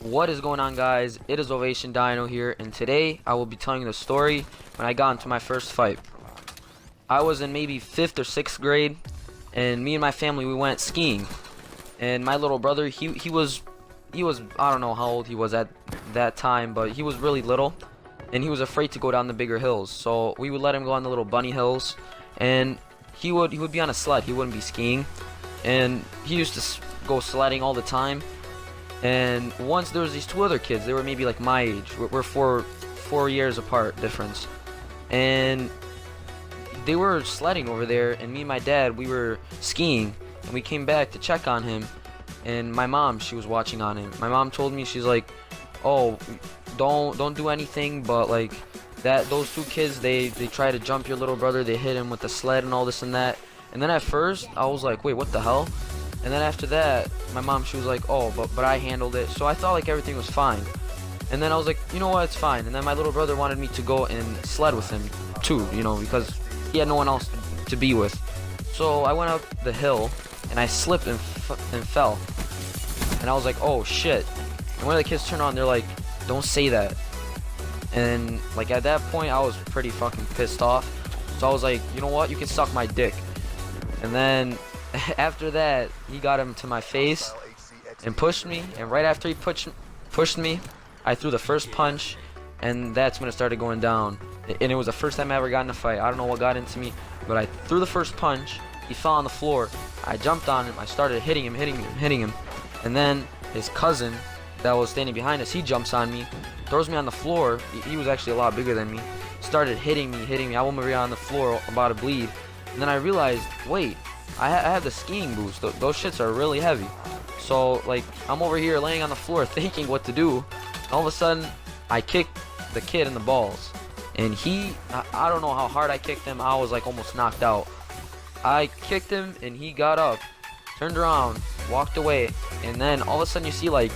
What is going on, guys? It is Ovation Dino here, and today I will be telling you the story when I got into my first fight. I was in maybe 5th or 6th grade, and me and my family, we went skiing. And my little brother, he was I don't know how old he was at that time, but he was really little, and he was afraid to go down the bigger hills. So we would let him go on the little bunny hills, and he would be on a sled. He wouldn't be skiing, and he used to go sledding all the time. And once there was these two other kids, they were maybe like my age. We're four years apart difference, and they were sledding over there, and me and my dad, we were skiing, and we came back to check on him, and my mom, she was watching on him. My mom told me, she's like, oh, don't do anything, but like those two kids, they try to jump your little brother, they hit him with the sled and all this and that. And then at first I was like, wait, what the hell? And then after that, my mom, she was like, oh, but I handled it. So I thought like everything was fine. And then I was like, you know what, it's fine. And then my little brother wanted me to go and sled with him too, you know, because he had no one else to be with. So I went up the hill and I slipped and fell. And I was like, oh shit. And one of the kids turned on, they're like, don't say that. And like at that point, I was pretty fucking pissed off. So I was like, you know what, you can suck my dick. And then after that, he got him to my face and pushed me, and right after he pushed me, I threw the first punch, and that's when it started going down. And it was the first time I ever got in a fight. I don't know what got into me, but I threw the first punch. He fell on the floor. I jumped on him. I started hitting him, and then his cousin that was standing behind us, he jumps on me, throws me on the floor. He was actually a lot bigger than me. Started hitting me. I went on the floor, about to bleed. And then I realized, wait, I have the skiing boots. Those shits are really heavy. So like I'm over here laying on the floor thinking what to do. And all of a sudden I kicked the kid in the balls, and I don't know how hard I kicked him. I was like almost knocked out. I kicked him and he got up, turned around, walked away, and then all of a sudden you see like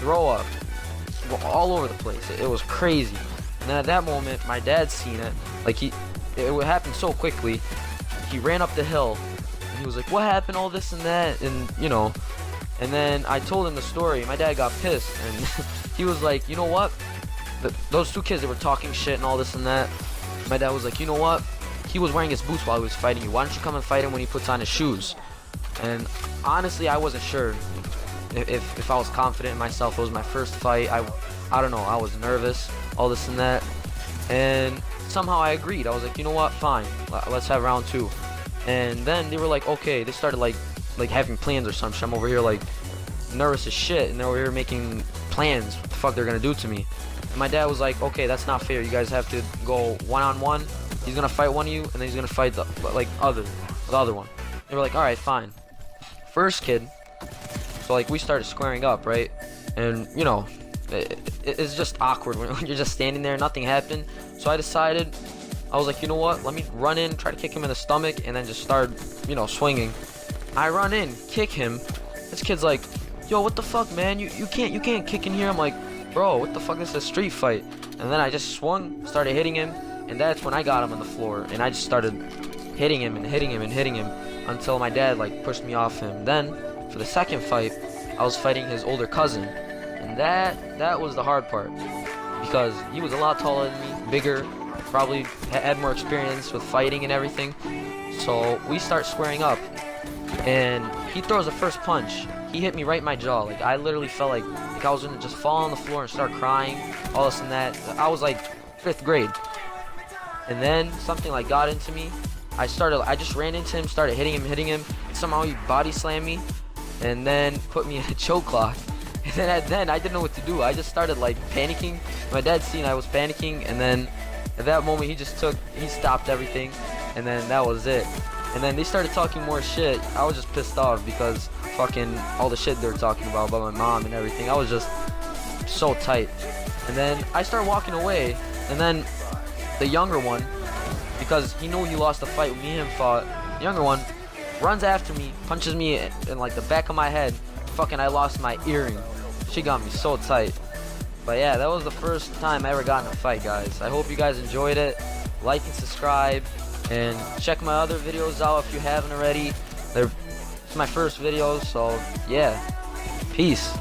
throw up all over the place. It was crazy. And then at that moment my dad seen it. Like it happened so quickly. He ran up the hill and he was like, what happened, all this and that, and you know. And then I told him the story. My dad got pissed, and he was like, you know what, those two kids, they were talking shit and all this and that. My dad was like, you know what, he was wearing his boots while he was fighting you. Why don't you come and fight him when he puts on his shoes? And honestly, I wasn't sure if I was confident in myself. It was my first fight. I don't know, I was nervous, all this and that. And somehow I agreed. I was like, you know what, fine, let's have round 2. And then they were like, okay. They started like having plans or some shit. I'm over here like nervous as shit, and they're over here making plans what the fuck they're gonna do to me. And my dad was like, okay, that's not fair. You guys have to go one-on-one. He's gonna fight one of you, and then he's gonna fight the other one. They were like, all right, fine. First kid. So like we started squaring up, right? And you know, it's just awkward when you're just standing there, nothing happened. So I decided, I was like, you know what, let me run in, try to kick him in the stomach, and then just start, you know, swinging. I run in, kick him. This kid's like, yo, what the fuck, man, you can't kick in here. I'm like, bro, what the fuck, this is a street fight. And then I just swung, started hitting him, and that's when I got him on the floor, and I just started hitting him until my dad like pushed me off him. Then for the second fight, I was fighting his older cousin, and that was the hard part, because he was a lot taller than me, bigger, probably had more experience with fighting and everything. So we start squaring up, and he throws the first punch. He hit me right in my jaw. Like I literally felt like I was gonna just fall on the floor and start crying, all this and that. I was like 5th grade. And then something like got into me. I just ran into him, started hitting him, and somehow he body slammed me, and then put me in a choke lock. And then I didn't know what to do. I just started like panicking. My dad seen I was panicking, and then at that moment he stopped everything, and then that was it. And then they started talking more shit. I was just pissed off because fucking all the shit they were talking about my mom and everything. I was just so tight. And then I started walking away, and then the younger one, because he knew he lost the fight when me and him fought, the younger one runs after me, punches me in like the back of my head. Fucking I lost my earring. She got me so tight. But yeah, that was the first time I ever got in a fight, guys. I hope you guys enjoyed it. Like and subscribe, and check my other videos out if you haven't already. It's my first video, so yeah. Peace.